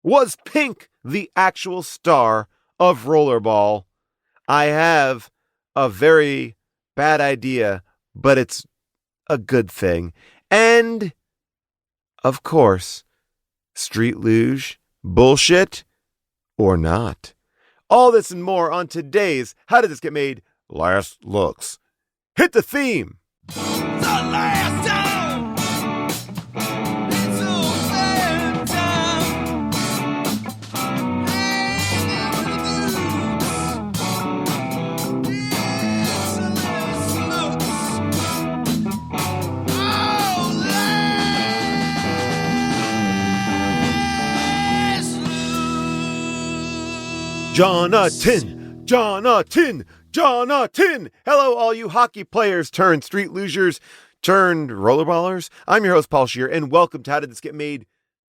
Was Pink the actual star of Rollerball? I have a very bad idea, but it's a good thing. And, of course, street luge, bullshit, or not. All this and more on today's How Did This Get Made? Last Looks. Hit the theme! The last time. It's so bad time. It's the last looks. Oh, last looks. Jonathan! Hello, all you hockey players turned street losers turned rollerballers. I'm your host, Paul Scheer, and welcome to How Did This Get Made?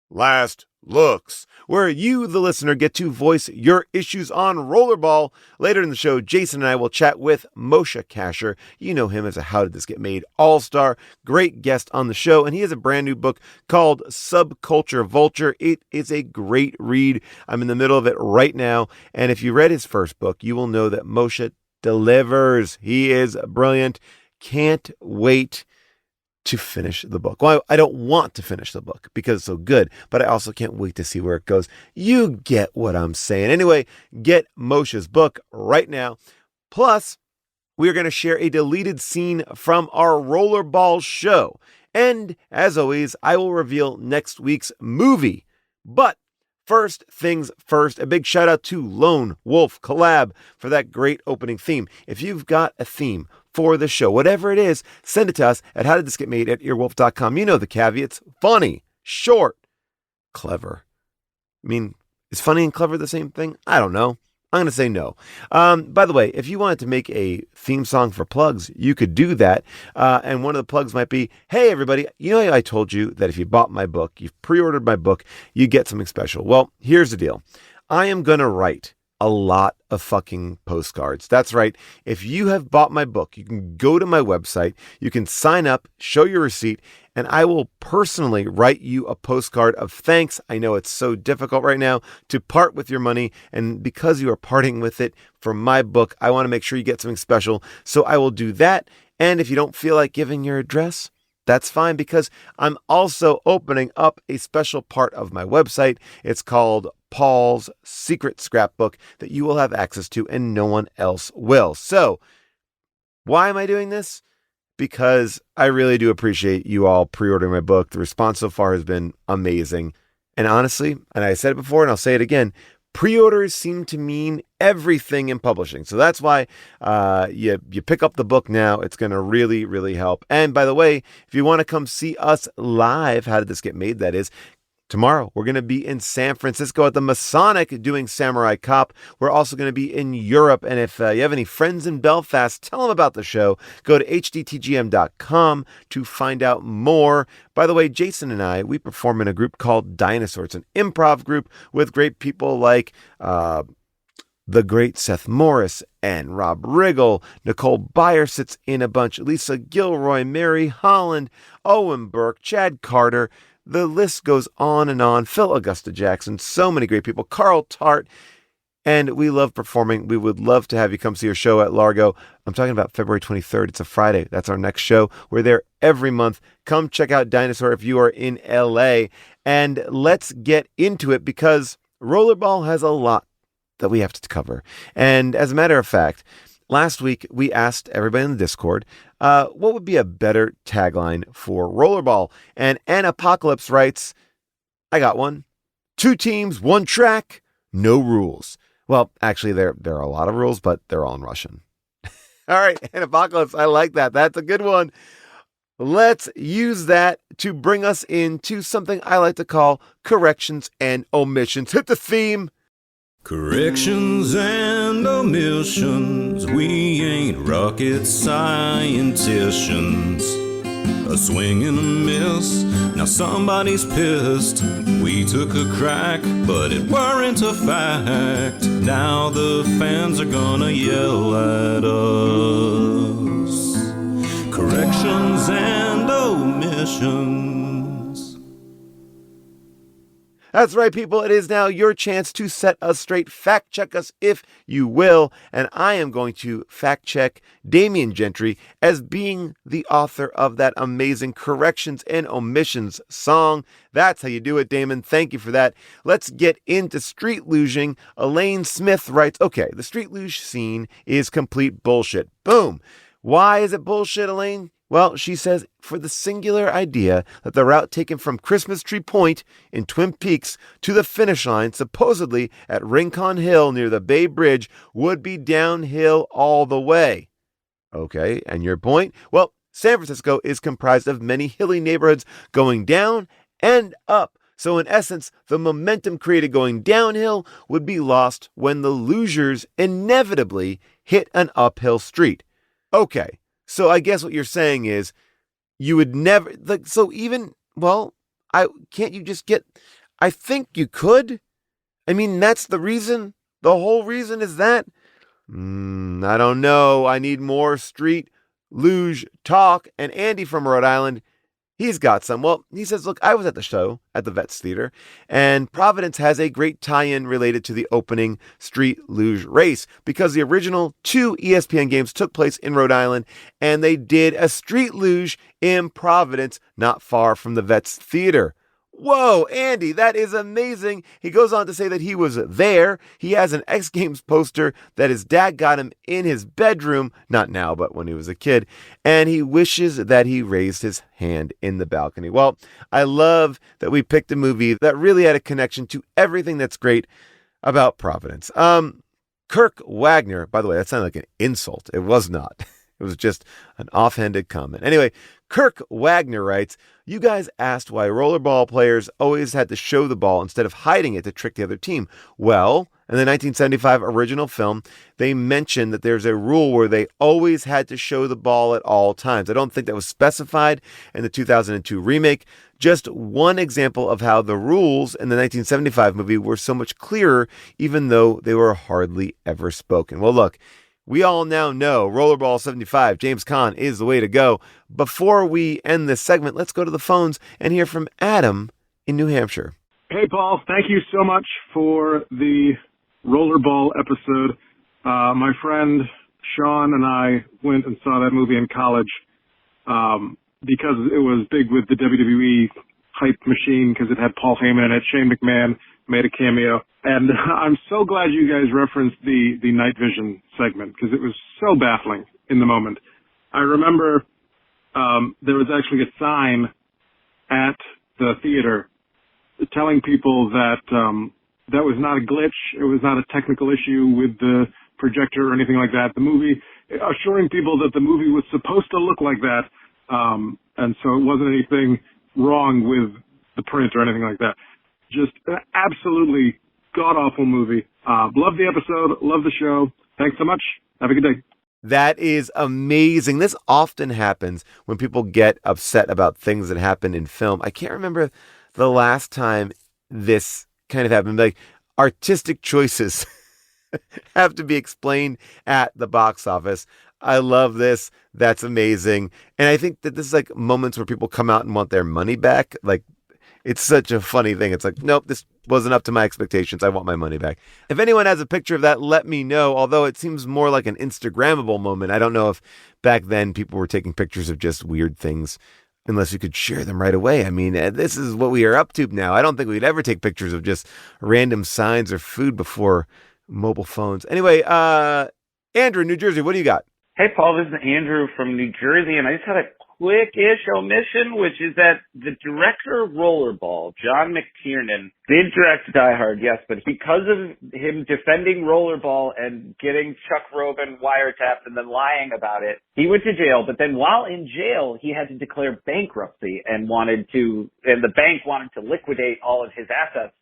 Last Looks, where you, the listener, get to voice your issues on Rollerball. Later in the show, Jason and I will chat with Moshe Kasher. You know him as a How Did This Get Made all-star, great guest on the show, and he has a brand new book called Subculture Vulture. It is a great read. I'm in the middle of it right now, and if you read his first book, you will know that Moshe delivers. He is brilliant. Can't wait to finish the book. Well, I don't want to finish the book because it's so good, but I also can't wait to see where it goes. You get what I'm saying. Anyway, get Moshe's book right now. Plus, we're going to share a deleted scene from our Rollerball show. And as always, I will reveal next week's movie. But first things first, a big shout out to Lone Wolf Collab for that great opening theme. If you've got a theme for the show, whatever it is, send it to us at howdidthisgetmade@earwolf.com. You know the caveats: funny, short, clever. I mean, is funny and clever the same thing? I don't know. I'm going to say no. By the way, if you wanted to make a theme song for plugs, you could do that. And one of the plugs might be, hey, everybody, you know I told you that if you bought my book, you've pre-ordered my book, you get something special. Well, here's the deal. I am going to write a lot of fucking postcards. That's right. If you have bought my book, you can go to my website, you can sign up, show your receipt, and I will personally write you a postcard of thanks. I know it's so difficult right now to part with your money, and because you are parting with it for my book, I want to make sure you get something special. So I will do that. And if you don't feel like giving your address, that's fine, because I'm also opening up a special part of my website. It's called Paul's Secret Scrapbook that you will have access to and no one else will. So why am I doing this? Because I really do appreciate you all pre-ordering my book. The response so far has been amazing. And honestly, and I said it before and I'll say it again, pre-orders seem to mean everything in publishing. So that's why you pick up the book now. It's going to really, really help. And by the way, if you want to come see us live, How Did This Get Made? That is, tomorrow, we're going to be in San Francisco at the Masonic doing Samurai Cop. We're also going to be in Europe. And if you have any friends in Belfast, tell them about the show. Go to hdtgm.com to find out more. By the way, Jason and I, we perform in a group called Dinosaur. It's an improv group with great people like the great Seth Morris and Rob Riggle. Nicole Byer sits in a bunch. Lisa Gilroy, Mary Holland, Owen Burke, Chad Carter. The list goes on and on. Phil Augusta Jackson, so many great people. Carl Tart. And we love performing. We would love to have you come see our show at Largo. I'm talking about February 23rd. It's a Friday. That's our next show. We're there every month. Come check out Dinosaur if you are in LA. And let's get into it, because Rollerball has a lot that we have to cover. And as a matter of fact, last week we asked everybody in the Discord what would be a better tagline for Rollerball. And Apocalypse writes, I got one. 2 teams, 1 track, no rules. Well, actually, there are a lot of rules, but they're all in Russian. All right, Apocalypse, I like that. That's a good one. Let's use that to bring us into something I like to call corrections and omissions. Hit the theme. Corrections and omissions, we ain't rocket scienticians. A swing and a miss, now somebody's pissed. We took a crack, but it weren't a fact. Now the fans are gonna yell at us. Corrections and omissions. That's right, people. It is now your chance to set us straight. Fact check us if you will. And I am going to fact check Damian Gentry as being the author of that amazing Corrections and Omissions song. That's how you do it, Damon. Thank you for that. Let's get into street luging. Elaine Smith writes, okay, the street luge scene is complete bullshit. Boom. Why is it bullshit, Elaine? Well, she says, for the singular idea that the route taken from Christmas Tree Point in Twin Peaks to the finish line, supposedly at Rincon Hill near the Bay Bridge, would be downhill all the way. Okay, and your point? Well, San Francisco is comprised of many hilly neighborhoods going down and up. So in essence, the momentum created going downhill would be lost when the lugers inevitably hit an uphill street. Okay. So I guess what you're saying is you would never, like, so even, well, can't you just get, I think you could. I mean, that's the reason. The whole reason is that. I don't know. I need more street luge talk. And Andy from Rhode Island, he's got some. Well, he says, look, I was at the show at the Vets Theater, and Providence has a great tie-in related to the opening street luge race because the original 2 ESPN games took place in Rhode Island, and they did a street luge in Providence, not far from the Vets Theater. Whoa, Andy, that is amazing. He goes on to say that he was there. He has an X Games poster that his dad got him in his bedroom, not now, but when he was a kid, and he wishes that he raised his hand in the balcony. Well, I love that we picked a movie that really had a connection to everything that's great about Providence. Kirk Wagner, by the way, that sounded like an insult. It was not. It was just an offhanded comment. Anyway, Kirk Wagner writes, you guys asked why rollerball players always had to show the ball instead of hiding it to trick the other team. Well, in the 1975 original film, they mentioned that there's a rule where they always had to show the ball at all times. I don't think that was specified in the 2002 remake. Just one example of how the rules in the 1975 movie were so much clearer, even though they were hardly ever spoken. Well, look, we all now know Rollerball 75, James Caan, is the way to go. Before we end this segment, let's go to the phones and hear from Adam in New Hampshire. Hey, Paul. Thank you so much for the Rollerball episode. My friend Sean and I went and saw that movie in college because it was big with the WWE hype machine because it had Paul Heyman in it. Shane McMahon made a cameo. And I'm so glad you guys referenced the night vision segment because it was so baffling in the moment. I remember there was actually a sign at the theater telling people that that was not a glitch. It was not a technical issue with the projector or anything like that. The movie, assuring people that the movie was supposed to look like that. And so it wasn't anything wrong with the print or anything like that. Just an absolutely god-awful movie. Love the episode. Love the show. Thanks so much. Have a good day. That is amazing. This often happens when people get upset about things that happen in film. I can't remember the last time this kind of happened. Like, artistic choices have to be explained at the box office. I love this. That's amazing. And I think that this is like moments where people come out and want their money back. Like, it's such a funny thing. It's like, nope, this wasn't up to my expectations. I want my money back. If anyone has a picture of that, let me know. Although it seems more like an Instagrammable moment. I don't know if back then people were taking pictures of just weird things unless you could share them right away. I mean, this is what we are up to now. I don't think we'd ever take pictures of just random signs or food before mobile phones. Anyway, Andrew, New Jersey, what do you got? Hey, Paul, this is Andrew from New Jersey, and I just had a quick-ish omission, which is that the director of Rollerball, John McTiernan, did direct Die Hard, yes, but because of him defending Rollerball and getting Chuck Robin wiretapped and then lying about it, he went to jail. But then while in jail, he had to declare bankruptcy and the bank wanted to liquidate all of his assets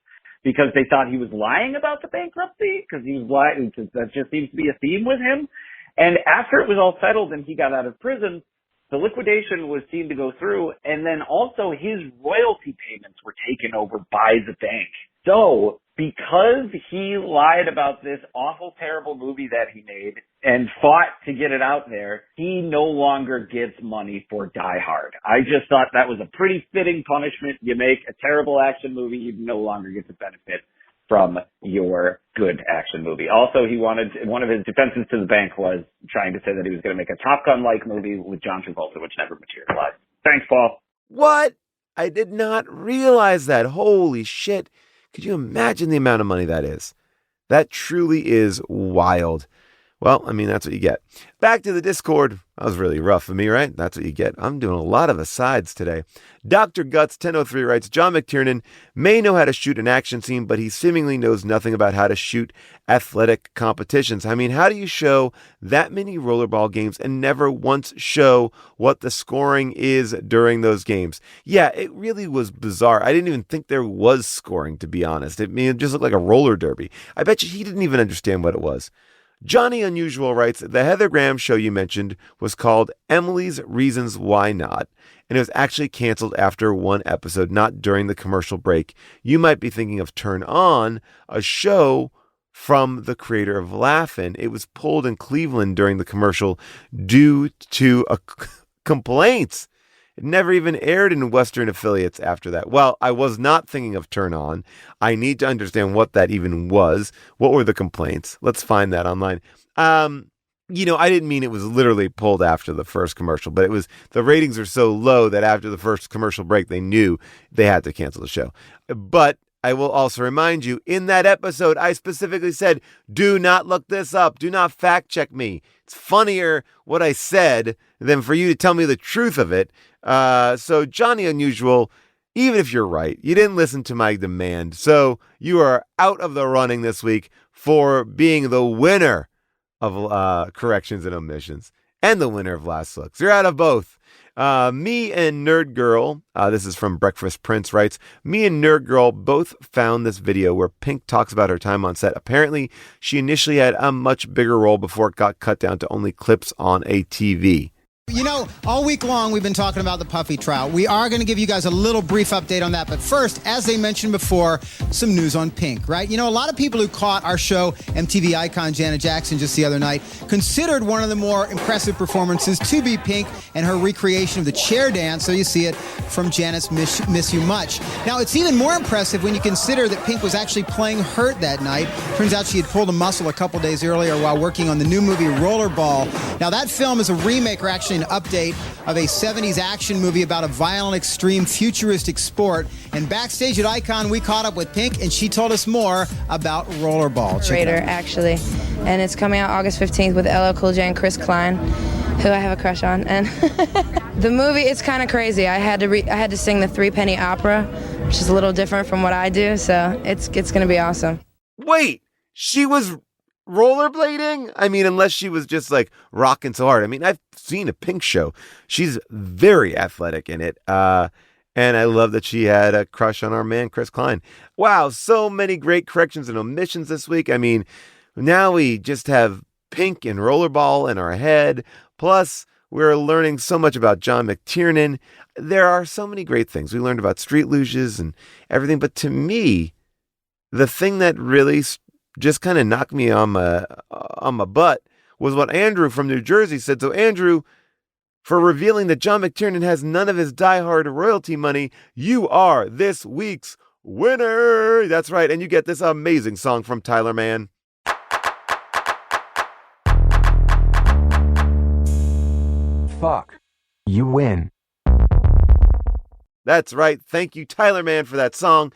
because they thought he was lying about the bankruptcy because he was lying. That just seems to be a theme with him. And after it was all settled and he got out of prison, the liquidation was seen to go through, and then also his royalty payments were taken over by the bank. So because he lied about this awful, terrible movie that he made and fought to get it out there, he no longer gets money for Die Hard. I just thought that was a pretty fitting punishment. You make a terrible action movie, you no longer get the benefit from your good action movie. Also, he wanted, one of his defenses to the bank was trying to say that he was going to make a Top Gun-like movie with John Travolta, which never materialized. Thanks, Paul. What? I did not realize that. Holy shit. Could you imagine the amount of money that is? That truly is wild. Well, I mean, that's what you get. Back to the Discord. That was really rough of me, right? That's what you get. I'm doing a lot of asides today. Dr. Guts 1003 writes, John McTiernan may know how to shoot an action scene, but he seemingly knows nothing about how to shoot athletic competitions. I mean, how do you show that many rollerball games and never once show what the scoring is during those games? Yeah, it really was bizarre. I didn't even think there was scoring, to be honest. It just looked like a roller derby. I bet you he didn't even understand what it was. Johnny Unusual writes, the Heather Graham show you mentioned was called Emily's Reasons Why Not, and it was actually canceled after one episode, not during the commercial break. You might be thinking of Turn On, a show from the creator of Laugh-In. It was pulled in Cleveland during the commercial due to complaints. It never even aired in Western affiliates after that. Well, I was not thinking of Turn On. I need to understand what that even was. What were the complaints? Let's find that online. I didn't mean it was literally pulled after the first commercial, but it was, the ratings are so low that after the first commercial break, they knew they had to cancel the show. But I will also remind you, in that episode, I specifically said, do not look this up. Do not fact check me. It's funnier what I said than for you to tell me the truth of it. So Johnny Unusual, even if you're right, you didn't listen to my demand. So you are out of the running this week for being the winner of corrections and omissions and the winner of last looks. You're out of both. Me and Nerd Girl, this is from Breakfast Prince, writes, me and Nerd Girl both found this video where Pink talks about her time on set. Apparently, she initially had a much bigger role before it got cut down to only clips on a TV. You know, all week long we've been talking about the Puffy trial. We are going to give you guys a little brief update on that. But first, as they mentioned before, some news on Pink, right? You know, a lot of people who caught our show, MTV icon Janet Jackson, just the other night, considered one of the more impressive performances to be Pink and her recreation of the chair dance. So you see it from Janet's Miss You Much. Now, it's even more impressive when you consider that Pink was actually playing hurt that night. Turns out she had pulled a muscle a couple days earlier while working on the new movie Rollerball. Now, that film is a remake, or actually an update of a 70s action movie about a violent, extreme, futuristic sport. And backstage at Icon, we caught up with Pink, and she told us more about Rollerball. Raider, actually. And it's coming out August 15th with LL Cool J and Chris Klein, who I have a crush on. And the movie, it's kind of crazy. I had to sing the Three Penny Opera, which is a little different from what I do, so it's going to be awesome. Wait, she was rollerblading? I mean, unless she was just like rocking so hard. I mean, I've seen a Pink show. She's very athletic in it. And I love that she had a crush on our man, Chris Klein. Wow, so many great corrections and omissions this week. I mean, now we just have Pink and Rollerball in our head. Plus, we're learning so much about John McTiernan. There are so many great things. We learned about street luges and everything. But to me, the thing that really just kind of knocked me on my butt was what Andrew from New Jersey said. So Andrew, for revealing that John McTiernan has none of his Die Hard royalty money, you are this week's winner. That's right. And you get this amazing song from Tyler Mann. Fuck. You win. That's right. Thank you, Tyler Mann, for that song.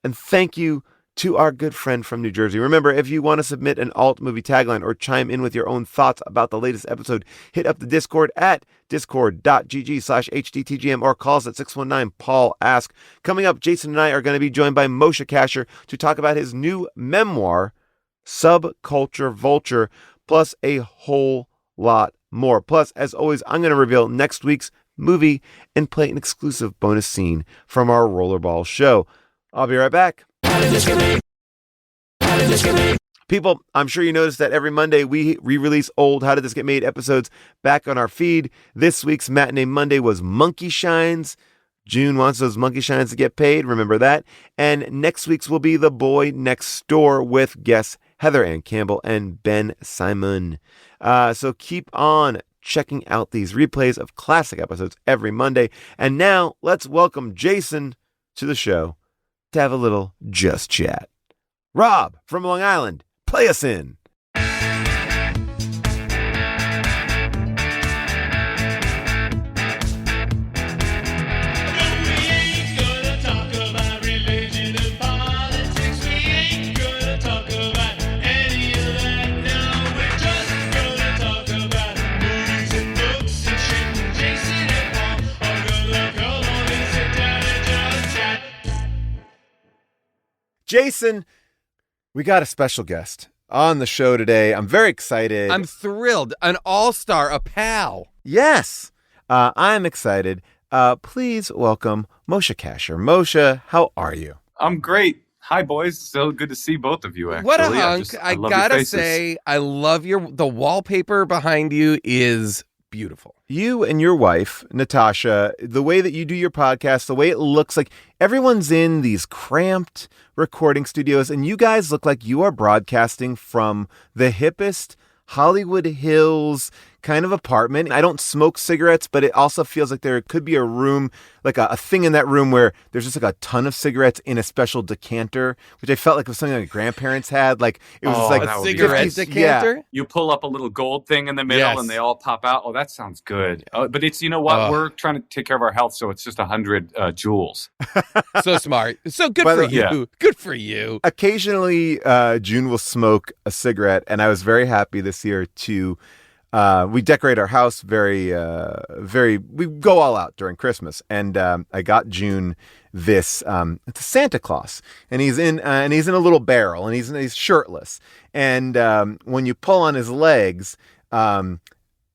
And thank you to our good friend from New Jersey. Remember, if you want to submit an alt movie tagline or chime in with your own thoughts about the latest episode, hit up the Discord at discord.gg/HDTGM or call us at 619-PAUL-ASK. Coming up, Jason and I are going to be joined by Moshe Kasher to talk about his new memoir, Subculture Vulture, plus a whole lot more. Plus, as always, I'm going to reveal next week's movie and play an exclusive bonus scene from our Rollerball show. I'll be right back. People, I'm sure you noticed that every Monday we re-release old How Did This Get Made episodes back on our feed. This week's Matinee Monday was Monkey Shines. June wants those monkey shines to get paid. Remember that. And next week's will be The Boy Next Door with guests Heather Ann Campbell and Ben Simon. So keep on checking out these replays of classic episodes every Monday. And now let's welcome Jason to the show to have a little Just Chat. Rob from Long Island, play us in. Jason, we got a special guest on the show today. I'm very excited. I'm thrilled. An all-star, a pal. Yes, I'm excited. Please welcome Moshe Kasher. Moshe, how are you? I'm great. Hi, boys. So good to see both of you, actually. What a hunk. I love your gotta faces. say, I love the wallpaper behind you is beautiful. You and your wife, Natasha, the way that you do your podcast, the way it looks like everyone's in these cramped recording studios, and you guys look like you are broadcasting from the hippest Hollywood Hills kind of apartment. I don't smoke cigarettes, but it also feels like there could be a room, like a thing in that room where there's just like a ton of cigarettes in a special decanter, which I felt like was something my grandparents had. Like it was like a cigarette decanter. Yeah. You pull up a little gold thing in the middle, Yes. and they all pop out. Oh, that sounds good. But it's, you know what? We're trying to take care of our health, so it's just 100 joules. So smart. So good By for the- you. yeah. Good for you. Occasionally, June will smoke a cigarette, and I was very happy this year to. We decorate our house we go all out during Christmas. And I got June this, it's a Santa Claus, and he's in a little barrel, and he's shirtless. And when you pull on his legs,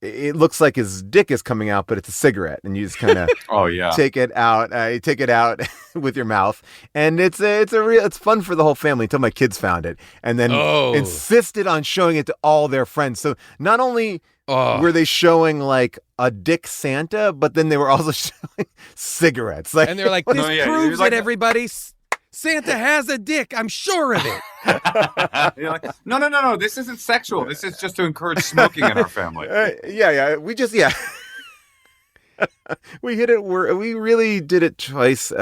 it looks like his dick is coming out, but it's a cigarette, and you just kind of Oh, yeah. take it out. You take it out with your mouth, and it's fun for the whole family until my kids found it, and then insisted on showing it to all their friends. So not only were they showing like a dick Santa, but then they were also showing cigarettes. Like, And they're like, this No, yeah, proves you're like it, everybody. Santa has a dick. I'm sure of it. You're like, no. This isn't sexual. This is just to encourage smoking in our family. We just we hit it. We really did it twice.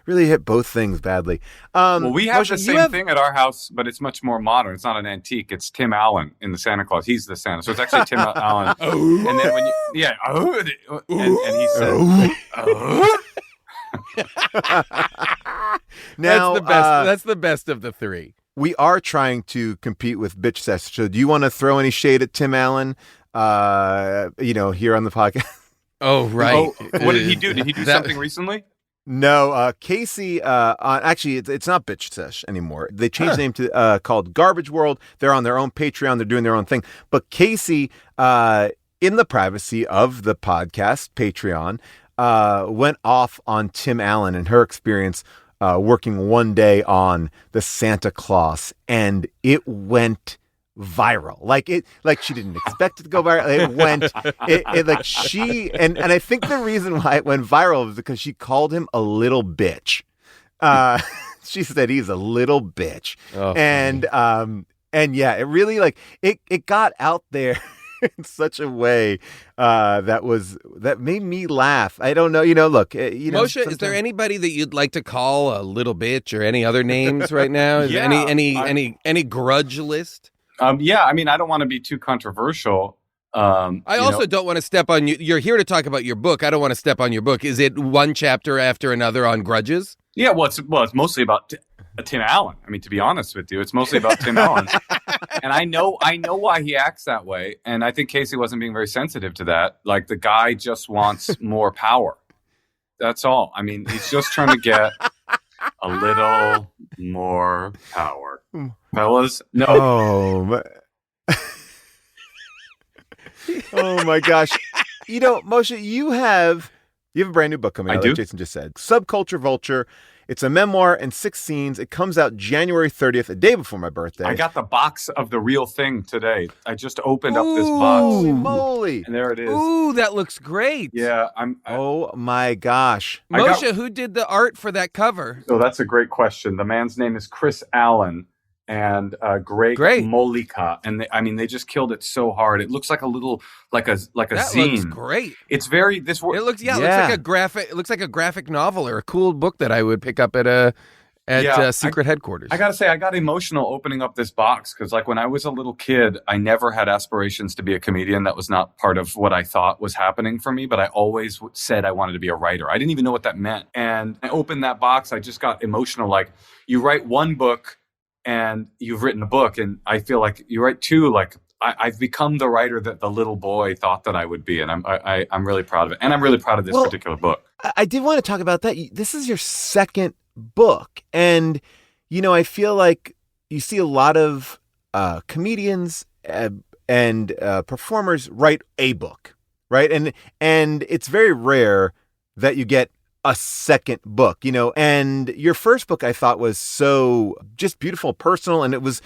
Really hit both things badly. Well, we have Moshe, the same thing at our house, but it's much more modern. It's not an antique. It's Tim Allen in the Santa Claus. He's the Santa. So it's actually Tim Allen. And then when and he said, Now, That's the best. That's the best of the three. we are trying to compete with Bitch Sesh. So do you want to throw any shade at Tim Allen? Here on the podcast. Oh, right. Oh, what did he do? Did he do something recently? No, Casey. Actually, it's not Bitch Sesh anymore. They changed the name to called Garbage World. They're on their own Patreon. They're doing their own thing. But Casey, in the privacy of the podcast Patreon, went off on Tim Allen and her experience working one day on the Santa Claus, and it went viral. Like she didn't expect it to go viral. It went and I think the reason why it went viral was because she called him a little bitch. She said he's a little bitch. Oh, and yeah, it really it got out there in such a way that made me laugh. I don't know, look, Moshe, is there anybody that you'd like to call a little bitch or any other names right now? Is Yeah, any grudge list? Yeah, I mean, I don't want to be too controversial. I also don't want to step on you. You're here to talk about your book. I don't want to step on your book. Is it one chapter after another on grudges? Yeah, it's mostly about Tim Allen. I mean, to be honest with you, it's mostly about Tim Allen. And I know why he acts that way. And I think Casey wasn't being very sensitive to that. Like, the guy just wants more power. That's all. I mean, he's just trying to get a little more power. Fellas, no. Oh my gosh. Moshe, you have a brand new book coming out, I do. like Jason just said. Subculture Vulture. It's a memoir and 6 scenes. It comes out January 30th, a day before my birthday. I got the box of the real thing today. I just opened up this box. Holy moly. And there it is. Ooh, that looks great. Yeah, Oh my gosh. Moshe, who did the art for that cover? So that's a great question. The man's name is Chris Allen and Greg Molika, and they just killed it so hard. It looks like a little like a that zine. Looks great. It's very It looks like a graphic novel or a cool book that I would pick up at secret headquarters. I gotta say, I got emotional opening up this box because, like, when I was a little kid, I never had aspirations to be a comedian. That was not part of what I thought was happening for me. But I always said I wanted to be a writer. I didn't even know what that meant. And I opened that box. I just got emotional. Like, you write one book, and you've written a book, and I feel like you write two. Like, I've become the writer that the little boy thought that I would be, and I'm really proud of it. And I'm really proud of this particular book. I did want to talk about that. This is your second book, and I feel like you see a lot of comedians and performers write a book, right? And it's very rare that you get a second book, and your first book I thought was so just beautiful, personal. And it was,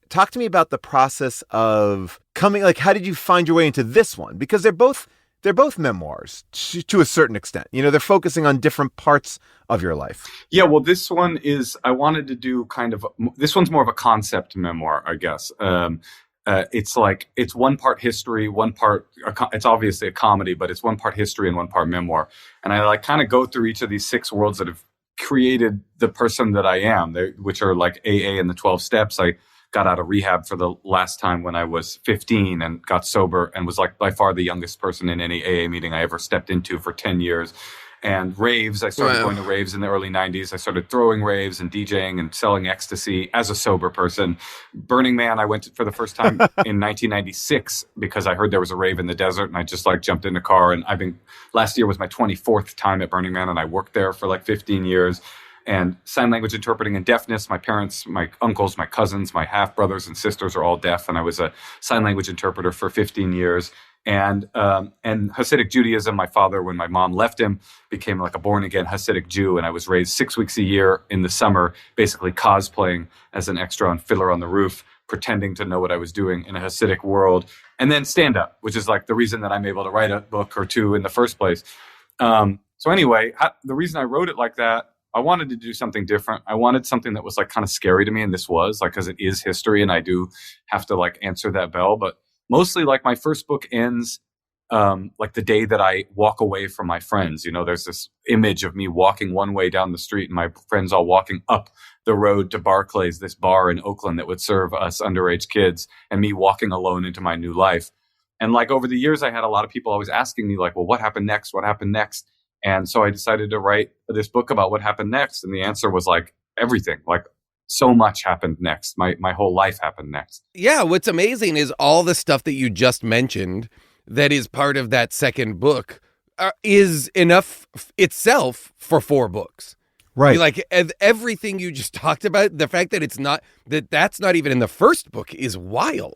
talk to me about the process of coming, like, how did you find your way into this one? Because they're both memoirs to a certain extent. They're focusing on different parts of your life. Yeah. Well, this one is, I wanted to do this one's more of a concept memoir, I guess. It's one part history, one part, it's obviously a comedy, but it's one part history and one part memoir. And I kind of go through each of these 6 worlds that have created the person that I am, which are like AA and the 12 steps. I got out of rehab for the last time when I was 15 and got sober and was like by far the youngest person in any AA meeting I ever stepped into for 10 years. And raves, I started going to raves in the early 90s. I started throwing raves and DJing and selling ecstasy as a sober person. Burning Man, I went to for the first time in 1996 because I heard there was a rave in the desert, and I just jumped in a car. And last year was my 24th time at Burning Man, and I worked there for 15 years. And sign language interpreting and deafness. My parents, my uncles, my cousins, my half brothers and sisters are all deaf, and I was a sign language interpreter for 15 years. And Hasidic Judaism. My father, when my mom left him, became like a born again Hasidic Jew, and I was raised 6 weeks a year in the summer, basically cosplaying as an extra on Fiddler on the Roof, pretending to know what I was doing in a Hasidic world. And then stand up, which is the reason that I'm able to write a book or two in the first place. So anyway, the reason I wrote it like that, I wanted to do something different. I wanted something that was kind of scary to me, and this was because it is history, and I do have to answer that bell. But mostly my first book ends the day that I walk away from my friends. There's this image of me walking one way down the street and my friends all walking up the road to Barclays, this bar in Oakland that would serve us underage kids, and me walking alone into my new life. And over the years, I had a lot of people always asking me well, what happened next? What happened next? And so I decided to write this book about what happened next. And the answer was everything. So much happened next. My whole life happened next. Yeah, what's amazing is all the stuff that you just mentioned that is part of that second book is enough itself for 4 books. Right. Everything you just talked about, the fact that that's not even in the first book is wild.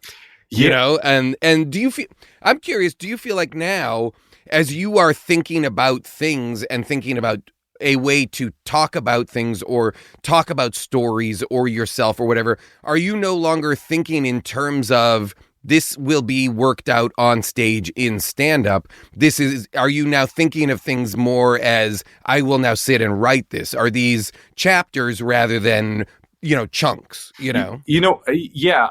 Yeah. And do you feel, I'm curious, do you feel like now, as you are thinking about things and thinking about a way to talk about things or talk about stories or yourself or whatever, are you no longer thinking in terms of this will be worked out on stage in stand-up? Are you now thinking of things more as I will now sit and write this? Are these chapters rather than, chunks, Yeah,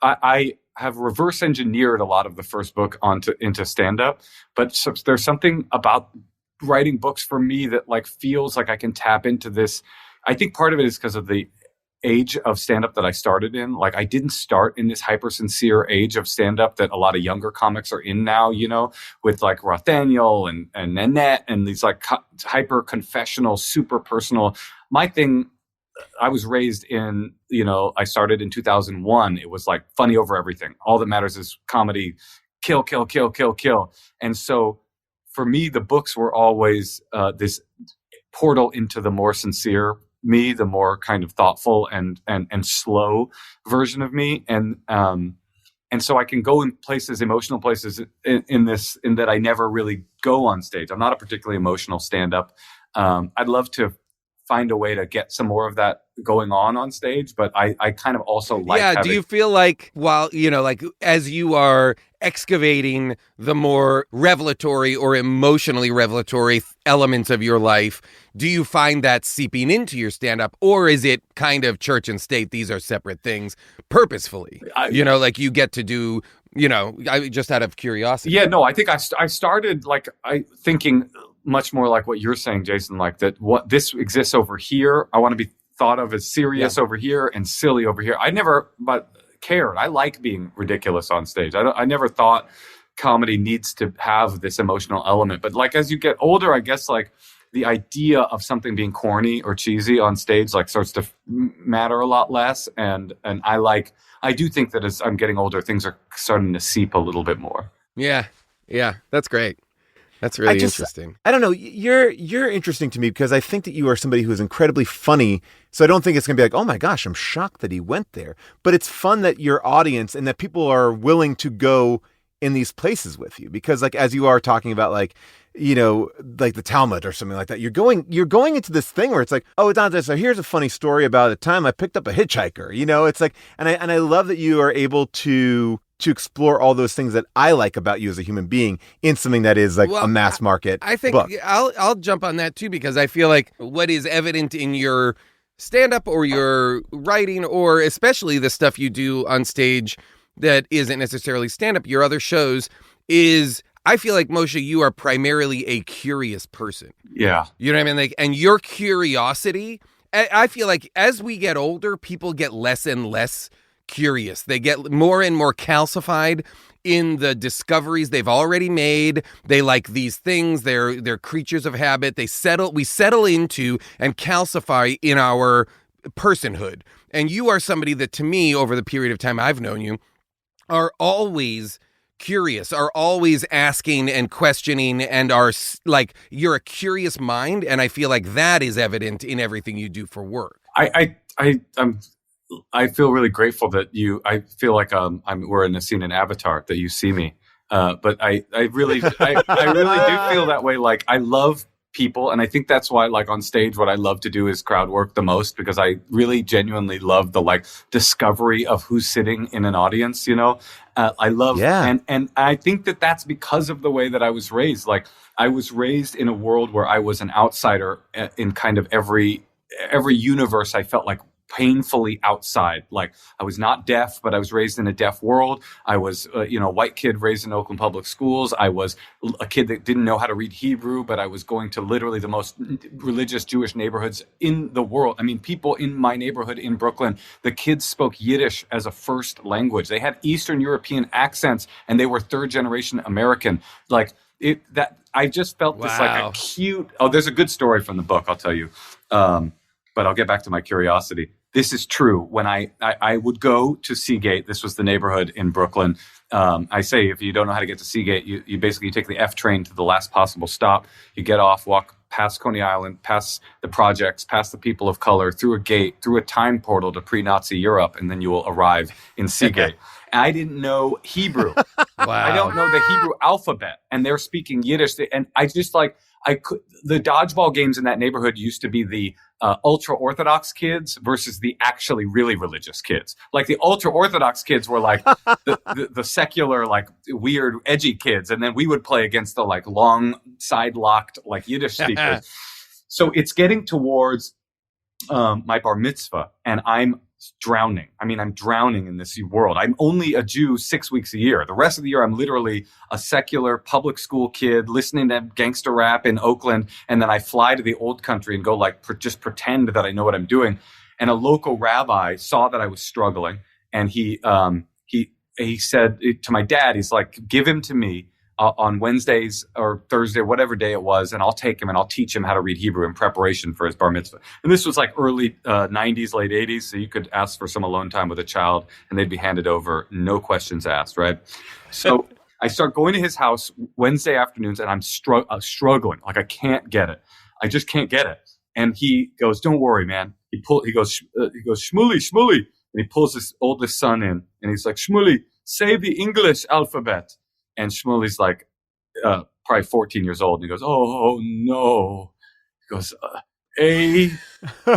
I have reverse engineered a lot of the first book into stand-up, but there's something about writing books for me that feels like I can tap into this. I think part of it is because of the age of stand-up that I started in. I didn't start in this hyper sincere age of stand-up that a lot of younger comics are in now, with Rothaniel and Nanette and these hyper confessional, super personal. My thing, I was raised in, I started in 2001. It was funny over everything. All that matters is comedy, kill, kill, kill, kill, kill. And so for me, the books were always this portal into the more sincere me, the more kind of thoughtful and slow version of me. And so I can go in places, emotional places in that I never really go on stage. I'm not a particularly emotional stand-up. I'd love to find a way to get some more of that going on stage. But I kind of also like Yeah, do you feel like while, like as you are excavating the more revelatory or emotionally revelatory elements of your life, do you find that seeping into your stand-up, or is it kind of church and state, these are separate things purposefully? Like you get to do, I just out of curiosity. Yeah, no, I think I started thinking much more like what you're saying, Jason, like that what this exists over here. I want to be thought of as serious over here and silly over here. I never cared. I like being ridiculous on stage. I never thought comedy needs to have this emotional element. But like as you get older, I guess like the idea of something being corny or cheesy on stage like starts to matter a lot less. And I do think that as I'm getting older, things are starting to seep a little bit more. Yeah, that's great. That's really interesting. I don't know. You're interesting to me because I think that you are somebody who is incredibly funny. So I don't think it's going to be like, oh my gosh, I'm shocked that he went there. But it's fun that your audience and that people are willing to go in these places with you because like, as you are talking about like, like the Talmud or something like that, you're going into this thing where it's like, oh, Dante, so here's a funny story about a time I picked up a hitchhiker, it's like, and I love that you are able to explore all those things that I like about you as a human being in something that is like a mass market I think book. I'll jump on that too, because I feel like what is evident in your stand-up or your writing, or especially the stuff you do on stage that isn't necessarily stand-up, your other shows, is I feel like, Moshe, you are primarily a curious person. Yeah. You know what I mean? Like, and your curiosity, I feel like as we get older, people get less and less curious. They get more and more calcified in the discoveries they've already made. They like these things. They're creatures of habit. We settle into and calcify in our personhood. And you are somebody that, to me, over the period of time I've known you, are always curious, are always asking and questioning, and are like, you're a curious mind. And I feel like that is evident in everything you do for work. I feel really grateful that I feel like we're in a scene in Avatar that you see me. But I really do feel that way. Like I love people. And I think that's why like on stage, what I love to do is crowd work the most, because I really genuinely love the like discovery of who's sitting in an audience, I love, and I think that that's because of the way that I was raised. Like I was raised in a world where I was an outsider in kind of every universe. I felt like painfully outside. Like I was not deaf, but I was raised in a deaf world. I was, a white kid raised in Oakland public schools. I was a kid that didn't know how to read Hebrew, but I was going to literally the most religious Jewish neighborhoods in the world. I mean, people in my neighborhood in Brooklyn, the kids spoke Yiddish as a first language. They had Eastern European accents and they were third generation American. Like I just felt this like a cute, there's a good story from the book, I'll tell you. But I'll get back to my curiosity. This is true. When I would go to Seagate, this was the neighborhood in Brooklyn. I say, if you don't know how to get to Seagate, you basically take the F train to the last possible stop. You get off, walk past Coney Island, past the projects, past the people of color, through a gate, through a time portal to pre-Nazi Europe, and then you will arrive in Seagate. I didn't know Hebrew. Wow. I don't know the Hebrew alphabet, and they're speaking Yiddish. And I just like, the dodgeball games in that neighborhood used to be the ultra-Orthodox kids versus the actually really religious kids. Like the ultra-Orthodox kids were like the secular, like weird, edgy kids. And then we would play against the like long side-locked, like Yiddish speakers. So it's getting towards my bar mitzvah, and I'm drowning. I mean, I'm drowning in this world. I'm only a Jew 6 weeks a year. The rest of the year, I'm literally a secular public school kid listening to gangster rap in Oakland. And then I fly to the old country and go like, just pretend that I know what I'm doing. And a local rabbi saw that I was struggling. And he said to my dad, he's like, give him to me on Wednesdays or Thursday, whatever day it was, and I'll take him and I'll teach him how to read Hebrew in preparation for his bar mitzvah. And this was like early 90s, late 80s, so you could ask for some alone time with a child and they'd be handed over, no questions asked, right? So I start going to his house Wednesday afternoons, and I'm struggling. Like I can't get it. I just can't get it. And he goes, don't worry, man. He goes, Shmuley. And he pulls his oldest son in, and he's like, Shmuley, say the English alphabet. And Shmuley's like, probably 14 years old. And he goes, oh no. He goes, A,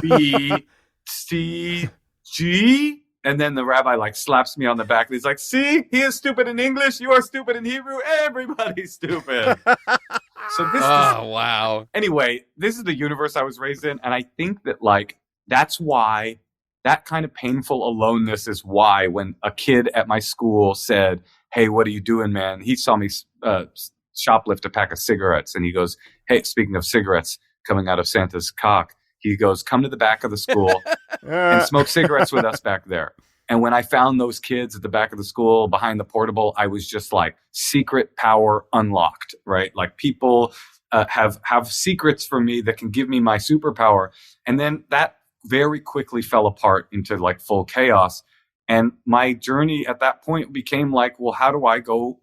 B, C, G. And then the rabbi like slaps me on the back and he's like, see, he is stupid in English. You are stupid in Hebrew. Everybody's stupid. So this wow. Anyway, this is the universe I was raised in. And I think that like, that's why that kind of painful aloneness is why when a kid at my school said, hey, what are you doing, man? He saw me shoplift a pack of cigarettes. And he goes, hey, speaking of cigarettes coming out of Santa's cock, he goes, come to the back of the school and smoke cigarettes with us back there. And when I found those kids at the back of the school behind the portable, I was just like, secret power unlocked, right? Like people have secrets for me that can give me my superpower. And then that very quickly fell apart into like full chaos. And my journey at that point became like, well, how do I go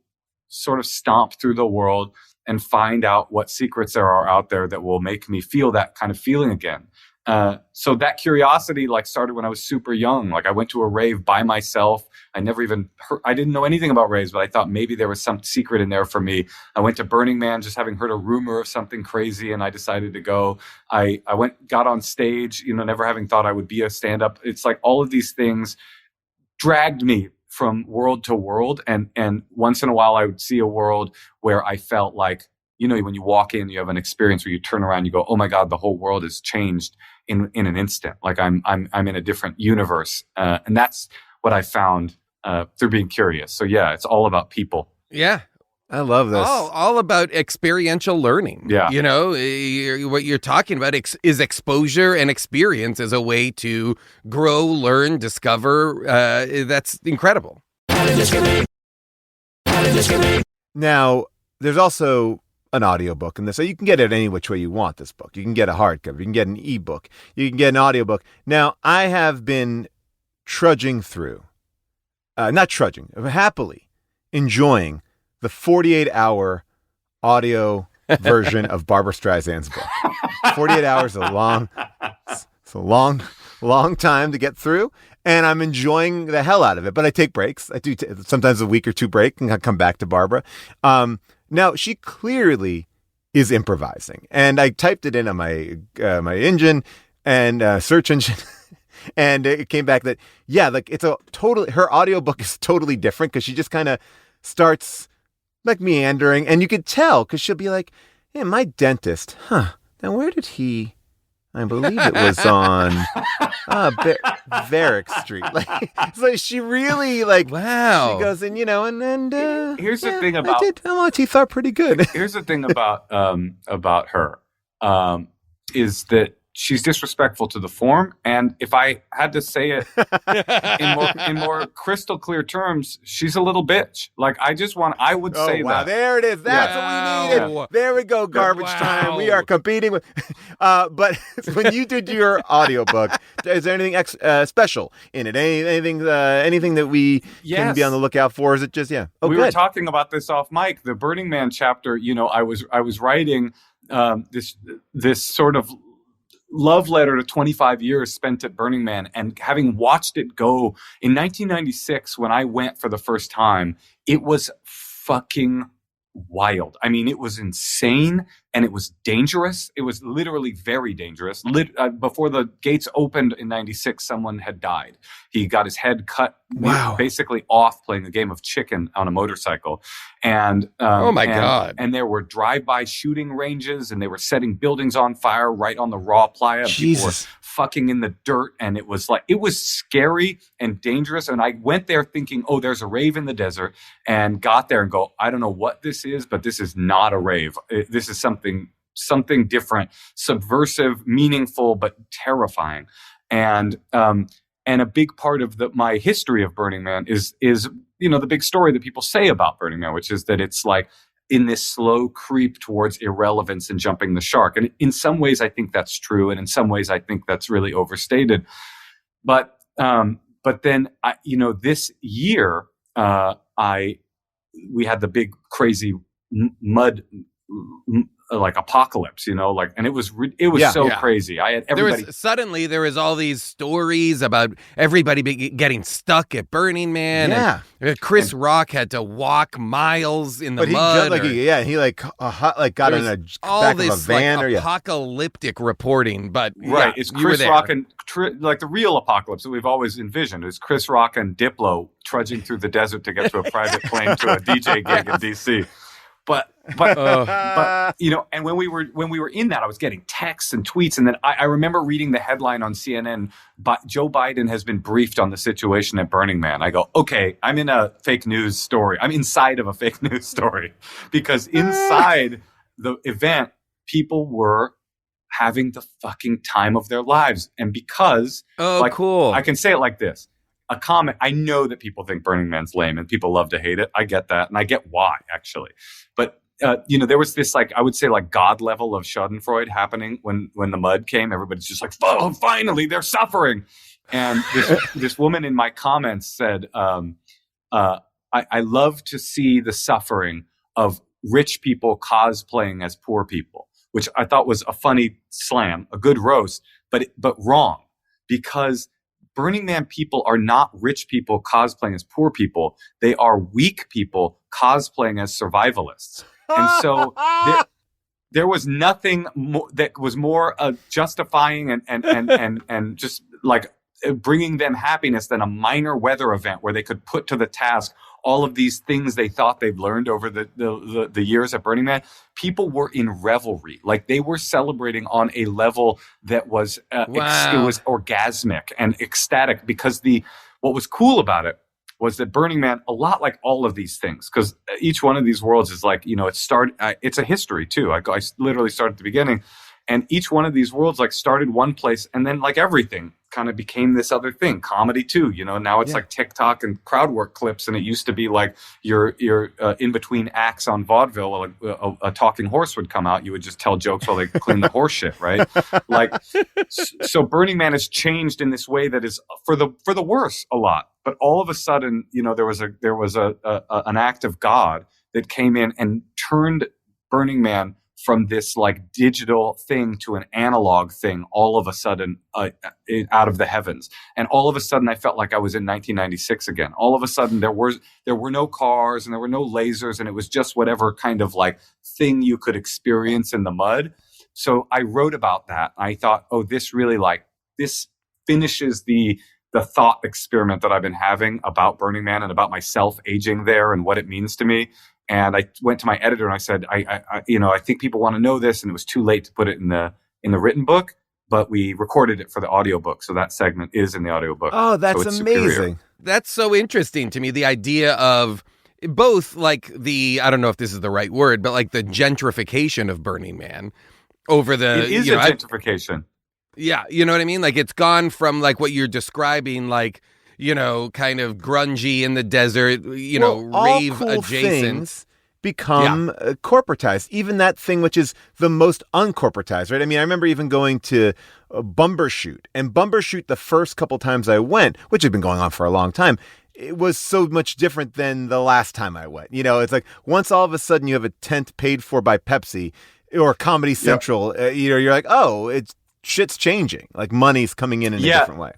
sort of stomp through the world and find out what secrets there are out there that will make me feel that kind of feeling again? So that curiosity like started when I was super young. Like I went to a rave by myself. I didn't know anything about raves, but I thought maybe there was some secret in there for me. I went to Burning Man just having heard a rumor of something crazy and I decided to go. I got on stage, never having thought I would be a stand-up. It's like all of these things dragged me from world to world. And once in a while I would see a world where I felt like, when you walk in, you have an experience where you turn around, you go, oh my God, the whole world has changed in an instant. Like I'm in a different universe. And that's what I found through being curious. So yeah, it's all about people. Yeah. I love this. All about experiential learning. Yeah. What you're talking about is exposure and experience as a way to grow, learn, discover. That's incredible. Now, there's also an audiobook in this. So you can get it any which way you want this book. You can get a hardcover. You can get an ebook. You can get an audiobook. Now, I have been trudging through, happily enjoying the 48-hour audio version of Barbra Streisand's book. 48 hours it's a long time to get through, and I'm enjoying the hell out of it. But I take breaks. I do sometimes a week or two break, and I come back to Barbra. Now, she clearly is improvising, and I typed it in on my engine and search engine, and it came back that, yeah, like her audiobook is totally different because she just kind of starts like meandering, and you could tell because she'll be like, yeah, my dentist, now where did he... I believe it was on Varick Street. So she really wow. She goes in, and here's the thing about my teeth are pretty good. Here's the thing about her is that she's disrespectful to the form, and if I had to say it in more crystal clear terms, she's a little bitch. Like I would say wow, that. There it is. That's what we needed. There we go. Garbage time. We are competing with. But when you did your audiobook, is there anything special in it? Anything that we can be on the lookout for? Is it just we were talking about this off mic. The Burning Man chapter. I was writing this sort of love letter to 25 years spent at Burning Man, and having watched it go in 1996 when I went for the first time, it was fucking wild. I mean, it was insane and it was dangerous. It was literally very dangerous. Before the gates opened in 96, someone had died. He got his head cut basically off playing a game of chicken on a motorcycle. And God. And there were drive-by shooting ranges, and they were setting buildings on fire right on the raw playa. People were fucking in the dirt, and it was scary and dangerous. And I went there thinking, oh, there's a rave in the desert, and got there and go, I don't know what this is, but this is not a rave. This is something different, subversive, meaningful, but terrifying. And a big part of my history of Burning Man is the big story that people say about Burning Man, which is that it's like in this slow creep towards irrelevance and jumping the shark. And in some ways, I think that's true, and in some ways, I think that's really overstated. But then this year, we had the big crazy like apocalypse, and it was crazy. I had everybody. There was all these stories about everybody getting stuck at Burning Man. Yeah. And Chris Rock had to walk miles in the mud. He got in a back of a van like, apocalyptic reporting. But right, it's Chris Rock and like the real apocalypse that we've always envisioned. It's Chris Rock and Diplo trudging through the desert to get to a private plane to a DJ gig in DC. But and when we were in that, I was getting texts and tweets, and then I remember reading the headline on CNN, but Joe Biden has been briefed on the situation at Burning Man. I go, okay, I'm in a fake news story. I'm inside of a fake news story, because inside the event, people were having the fucking time of their lives. And because cool. I can say it like this. A comment. I know that people think Burning Man's lame and people love to hate it. I get that. And I get why, actually. But, there was this, I would say, God level of Schadenfreude happening when the mud came. Everybody's just like, oh, finally, they're suffering. And this woman in my comments said, I love to see the suffering of rich people cosplaying as poor people, which I thought was a funny slam, a good roast, but wrong, because Burning Man people are not rich people cosplaying as poor people. They are weak people cosplaying as survivalists. And so there was nothing that was more justifying and just bringing them happiness than a minor weather event where they could put to the task all of these things they thought they've learned over the years at Burning Man. People were in revelry. They were celebrating on a level that was, it was orgasmic and ecstatic, because what was cool about it was that Burning Man, a lot like all of these things, because each one of these worlds is it's a history too. I literally started at the beginning, and each one of these worlds started one place, and then everything kind of became this other thing. Comedy too, now it's like TikTok and crowd work clips, and it used to be your in between acts on vaudeville, a talking horse would come out. You would just tell jokes while they clean the horse shit, right? So Burning Man has changed in this way that is for the worse a lot. But all of a sudden, there was an act of God that came in and turned Burning Man from this digital thing to an analog thing all of a sudden out of the heavens. And all of a sudden I felt like I was in 1996 again. All of a sudden there were no cars and there were no lasers, and it was just whatever kind of thing you could experience in the mud. So I wrote about that. I thought, this really this finishes the thought experiment that I've been having about Burning Man and about myself aging there and what it means to me. And I went to my editor and I said, I think people want to know this, and it was too late to put it in the written book, but we recorded it for the audiobook. So that segment is in the audiobook. Oh, that's amazing. Superior. That's so interesting to me. The idea of both I don't know if this is the right word, but the gentrification of Burning Man over the, it is a gentrification. Yeah. You know what I mean? It's gone from what you're describing, kind of grungy in the desert, rave cool adjacent. Become corporatized. Even that thing which is the most uncorporatized, right? I mean, I remember even going to Bumbershoot, and Bumbershoot the first couple times I went, which had been going on for a long time, it was so much different than the last time I went. It's once all of a sudden you have a tent paid for by Pepsi or Comedy Central, you're like, oh, shit's changing. Money's coming in a different way.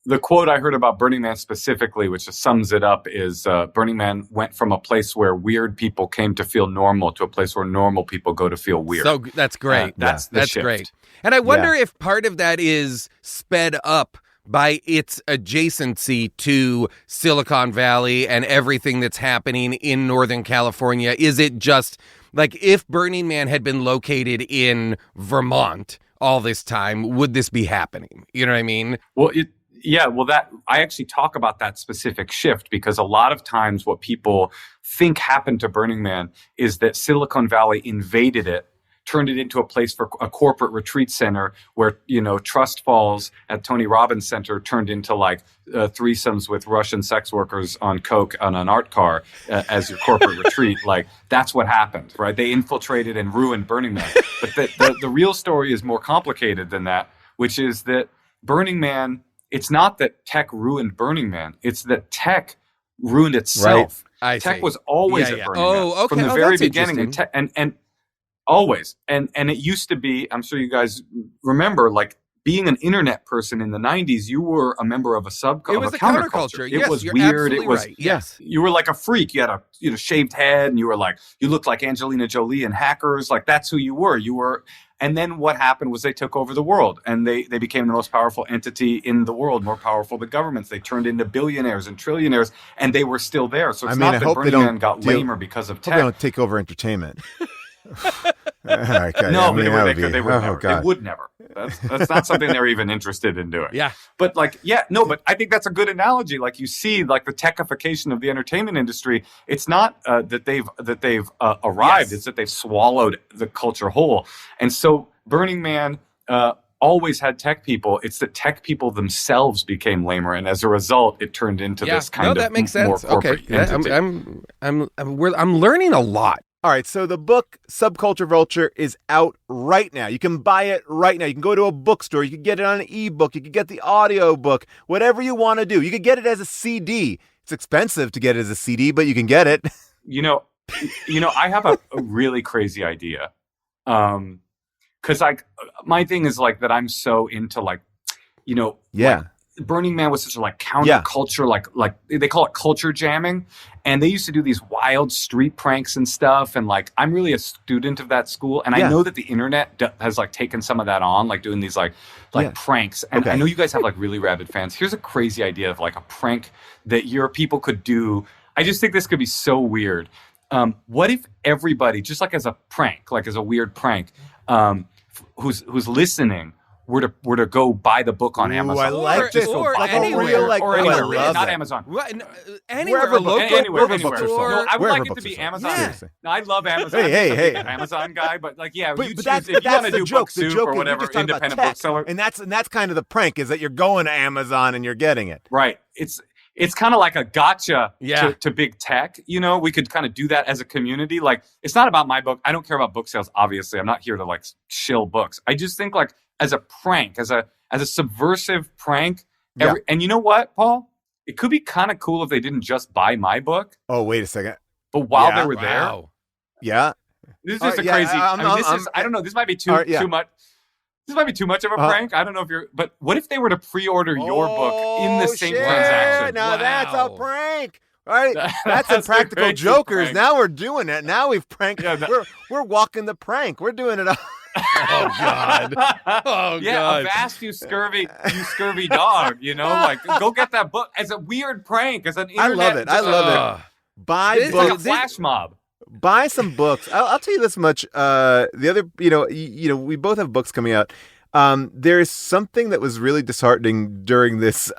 The quote I heard about Burning Man specifically, which just sums it up, is Burning Man went from a place where weird people came to feel normal to a place where normal people go to feel weird. So that's great. That's shift. Great. And I wonder if part of that is sped up by its adjacency to Silicon Valley and everything that's happening in Northern California. Is it just if Burning Man had been located in Vermont all this time, would this be happening? You know what I mean? Well, that I actually talk about that specific shift, because a lot of times what people think happened to Burning Man is that Silicon Valley invaded it, turned it into a place for a corporate retreat center where, Trust Falls at Tony Robbins Center turned into threesomes with Russian sex workers on coke on an art car as your corporate retreat. That's what happened, right? They infiltrated and ruined Burning Man. But the real story is more complicated than that, which is that Burning Man, it's not that tech ruined Burning Man. It's that tech ruined itself. Right. Tech was always at Burning Man. Okay. From the very beginning. And always. And it used to be, I'm sure you guys remember, like, being an internet person in the 90s, you were a member of a subculture. It was a the counterculture. It Yes, was you're weird. absolutely It was right. Yes. You were like a freak. You had a shaved head, and you looked like Angelina Jolie in Hackers. Like, that's who you were. And then what happened was they took over the world, and they became the most powerful entity in the world, more powerful than governments. They turned into billionaires and trillionaires, and they were still there. So it's not that Burning Man got lamer because of tech. They don't take over entertainment. Okay. No, I mean, they would never. God. They would never. That's not something they're even interested in doing. Yeah. But but I think that's a good analogy. Like, you see, like, the techification of the entertainment industry. It's not that they've arrived. Yes. It's that they've swallowed the culture whole. And so Burning Man always had tech people. It's that tech people themselves became lamer, and as a result, it turned into this kind of that makes sense. more corporate Okay. Yeah, entity. I'm learning a lot. All right, so the book Subculture Vulture is out right now. You can buy it right now. You can go to a bookstore. You can get it on an ebook. You can get the audio book, whatever you want to do. You can get it as a CD. It's expensive to get it as a CD, but you can get it. I have a really crazy idea. Because my thing is like that I'm so into like Burning Man was such a like counterculture, like they call it culture jamming, and they used to do these wild street pranks and stuff. And like I'm really a student of that school, and I know that the internet has like taken some of that on, like doing these like pranks. And I know you guys have like really rabid fans. Here's a crazy idea of like a prank that your people could do. I just think this could be so weird. What if everybody, just like as a prank, like as a weird prank, who's listening, were to go buy the book on Amazon. I like this. Or like anywhere. Or anywhere. anywhere, not Amazon. Anywhere. Wherever book- Anywhere. books are sold. No, I would Wherever like it to books be are sold. Amazon. Yeah. No, I love Amazon. Hey. I'm an Amazon guy, but like, yeah, But you choose, that's, if you want to the do joke. Book The Soup joke or is whatever, you're just talking about independent tech, bookseller. and that's kind of the prank, is that you're going to Amazon and you're getting it. Right. It's kind of like a gotcha Yeah. to big tech. You know, we could kind of do that as a community. Like, it's not about my book. I don't care about book sales, obviously. I'm not here to like shill books. I just think like as a prank, as a subversive prank. And you know what, Paul? It could be kind of cool if they didn't just buy my book. Oh, wait a second. But while Yeah. they were there, Yeah. this is just a crazy. I don't know. This might be too much. This might be too much of a prank. I don't know if you're. But what if they were to pre-order your book in the same transaction? Now that's a prank. Right? That's a practical crazy jokers. prank. Now we're doing it. Now we've pranked. Yeah, we're walking the prank. We're doing it all. Oh God. Oh Yeah, God. avast you scurvy dog. You know, like go get that book as a weird prank, as an I internet. love it. I love it. Buy It's like a books. flash mob. Buy some books. I'll tell you this much. The other, we both have books coming out. There's something that was really disheartening during this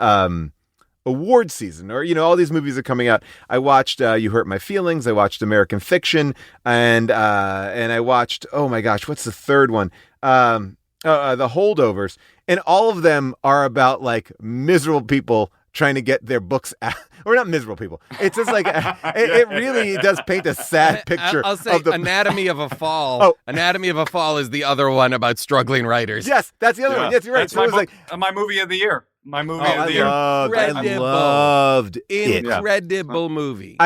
award season, or all these movies are coming out. I watched You Hurt My Feelings. I watched American Fiction, and I watched, oh my gosh, what's the third one? The Holdovers, and all of them are about like miserable people trying to get their books out. Or not miserable people. It's just like it really does paint a sad picture. I'll say of the Anatomy of a Fall. Oh. Anatomy of a Fall is the other one about struggling writers. Yes, that's the other one. Yes, you're right. That's So it was like, my movie of the year. My movie I of the year. loved it. Incredible movie.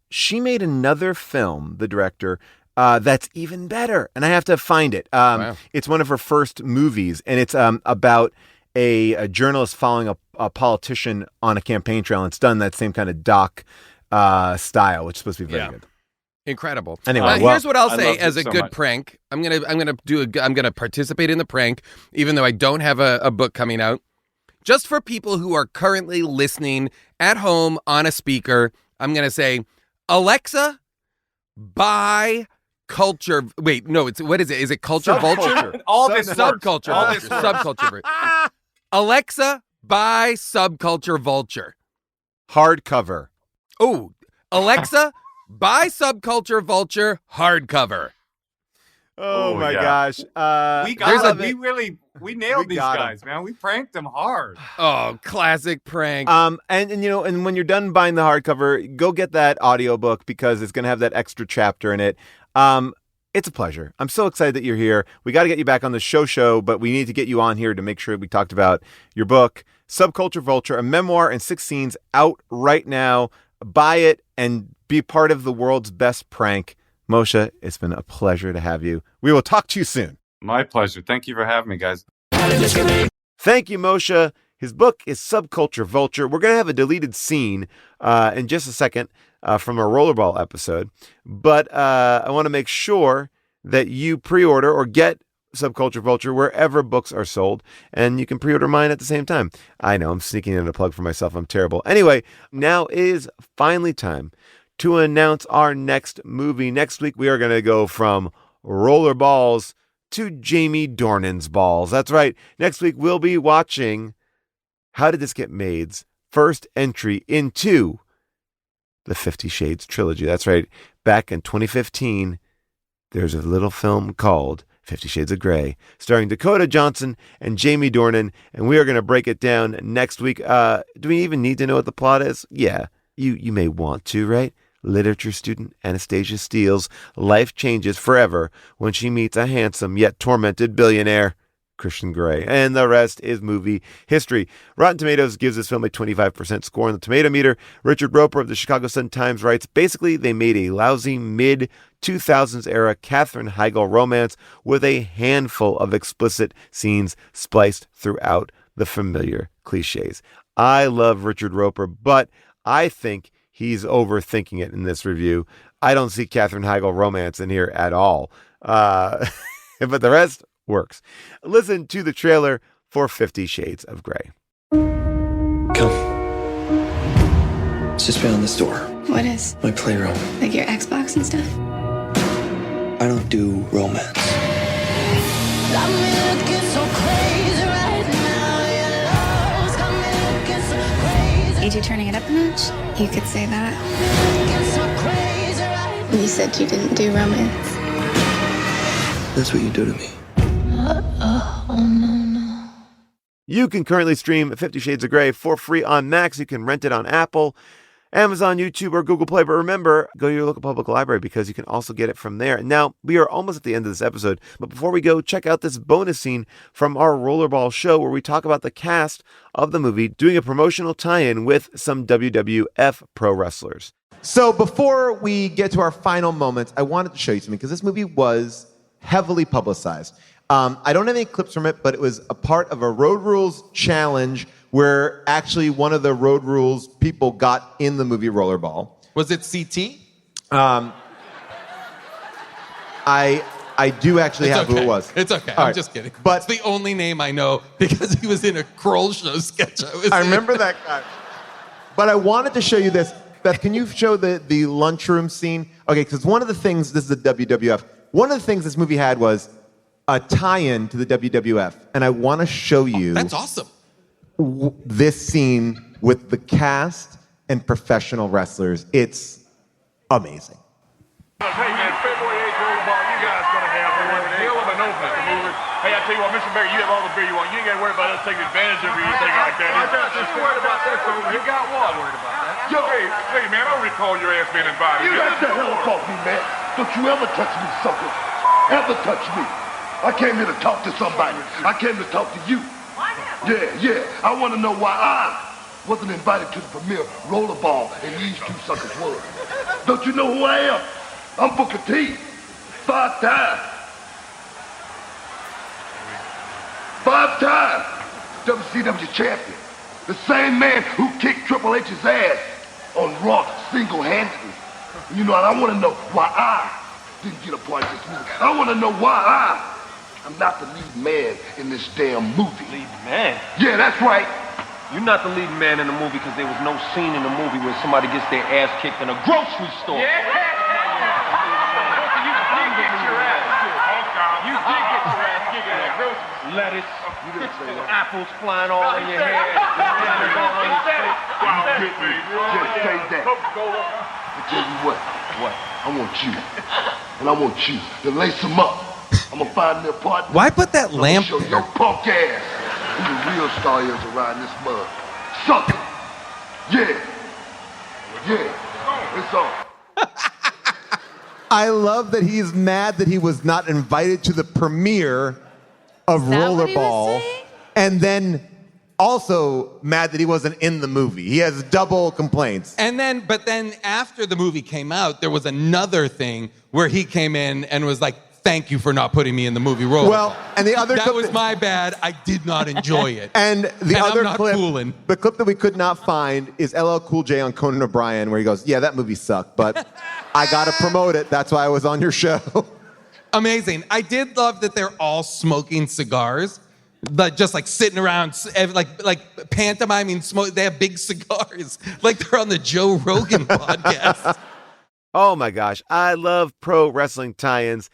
She made another film, the director, that's even better, and I have to find it. Wow. It's one of her first movies, and it's about a journalist following a politician on a campaign trail, and it's done that same kind of doc style, which is supposed to be very good. Incredible. Anyway, here's what I'll I say loved as it a so good much. prank. I'm gonna participate in the prank, even though I don't have a book coming out. Just for people who are currently listening at home on a speaker, I'm gonna say, Alexa, buy Culture. Wait, no, what is it? Is it Culture Vulture? All this Subculture All Vulture. this works. Subculture Vulture. Alexa, buy Subculture Vulture. Hardcover. Oh, Alexa, buy Subculture Vulture hardcover. Oh my yeah. gosh. We nailed We these got 'em. guys, man. We pranked them hard. Oh, classic prank. And when you're done buying the hardcover, go get that audiobook because it's going to have that extra chapter in it. It's a pleasure. I'm so excited that you're here. We got to get you back on the show, but we need to get you on here to make sure we talked about your book, Subculture Vulture, a memoir and 6 scenes, out right now. Buy it and be part of the world's best prank, Moshe, it's been a pleasure to have you. We will talk to you soon. My pleasure. Thank you for having me, guys. Thank you, Moshe. His book is Subculture Vulture. We're going to have a deleted scene in just a second from a Rollerball episode. But I want to make sure that you pre-order or get Subculture Vulture wherever books are sold. And you can pre-order mine at the same time. I know, I'm sneaking in a plug for myself. I'm terrible. Anyway, now is finally time to announce our next movie. Next week, we are going to go from Rollerballs to Jamie Dornan's balls. That's right. Next week, we'll be watching How Did This Get Made's first entry into the 50 Shades trilogy. That's right. Back in 2015, there's a little film called 50 Shades of Grey, starring Dakota Johnson and Jamie Dornan, and we are going to break it down next week. Do we even need to know what the plot is? Yeah, you may want to, right? Literature student Anastasia Steele's life changes forever when she meets a handsome yet tormented billionaire, Christian Grey. And the rest is movie history. Rotten Tomatoes gives this film a 25% score on the tomato meter. Richard Roper of the Chicago Sun-Times writes, basically, they made a lousy mid-2000s era Katherine Heigl romance with a handful of explicit scenes spliced throughout the familiar cliches. I love Richard Roper, but I think he's overthinking it in this review. I don't see Katherine Heigl romance in here at all. But the rest works. Listen to the trailer for 50 Shades of Grey. Come. It's just beyond this door. What is? My playroom. Like your Xbox and stuff? I don't do romance. Ain't you turning it up a notch? You could say that. You said you didn't do romance. That's what you do to me. You can currently stream 50 Shades of Grey for free on Max. You can rent it on Apple, Amazon, YouTube, or Google Play. But remember, go to your local public library because you can also get it from there. Now, we are almost at the end of this episode. But before we go, check out this bonus scene from our Rollerball show where we talk about the cast of the movie doing a promotional tie-in with some WWF pro wrestlers. So before we get to our final moments, I wanted to show you something because this movie was heavily publicized. I don't have any clips from it, but it was a part of a Road Rules challenge where actually one of the Road Rules people got in the movie Rollerball. Was it CT? I do actually have who it was. It's okay. All I'm right. just kidding. But it's the only name I know because he was in a Kroll Show sketch. I remember that guy. But I wanted to show you this. Beth, can you show the lunchroom scene? Okay, because one of the things, this is the WWF, one of the things this movie had was a tie-in to the WWF. And I want to show you... That's awesome. This scene with the cast and professional wrestlers. It's amazing. Hey man, February 8th Rollerball, you guys gonna have one hell of an opening to move it. Hey, I tell you what, Mr. Barry, you have all the beer you want. You ain't gotta worry about us taking advantage of you or anything like that. I'm not just worried about that, so you got what? I'm worried about that. Yo, hey man, I don't recall your ass being invited. You got the hell off me, man. Don't you ever touch me, sucker. Ever touch me. I came here to talk to somebody. I came to talk to you. Yeah. I want to know why I wasn't invited to the premiere Rollerball and these two suckers were. Don't you know who I am? I'm Booker T. 5-time. 5-time WCW champion. The same man who kicked Triple H's ass on Raw single-handedly. You know, and I want to know why I didn't get a part of this movie. I want to know why I'm not the lead man in this damn movie. Lead man? Yeah, that's right. You're not the lead man in the movie because there was no scene in the movie where somebody gets their ass kicked in a grocery store. Yeah. You did get your ass kicked in that grocery store. Lettuce, apples flying all in your hair. Just say that. I tell you what. I want you. And I want you to lace them up. I'm gonna find their partner. Why put that lamp show there? your punk ass who the real star is around this mud. Sucker. Yeah. It's on. I love that he's mad that he was not invited to the premiere of Is that what he was Rollerball. saying? And then also mad that he wasn't in the movie. He has double complaints. But then after the movie came out, there was another thing where he came in and was like, thank you for not putting me in the movie role. Well, and the other that clip was my bad. I did not enjoy it. And the other I'm not clip, fooling. the clip that we could not find is LL Cool J on Conan O'Brien, where he goes, "Yeah, that movie sucked, but I gotta promote it. That's why I was on your show." Amazing. I did love that they're all smoking cigars, but just like sitting around, like pantomiming smoke. They have big cigars, like they're on the Joe Rogan podcast. Oh my gosh, I love pro wrestling tie-ins.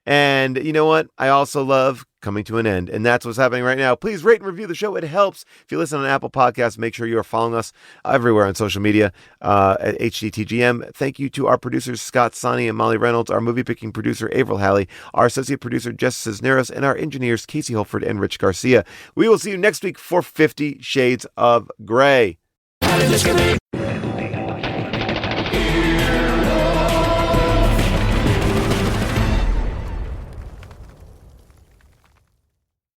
And you know what? I also love coming to an end. And that's what's happening right now. Please rate and review the show. It helps. If you listen on Apple Podcasts, make sure you are following us everywhere on social media at HDTGM. Thank you to our producers, Scott Sonny and Molly Reynolds, our movie picking producer, Avril Halley, our associate producer, Jess Cisneros, and our engineers, Casey Holford and Rich Garcia. We will see you next week for 50 Shades of Grey.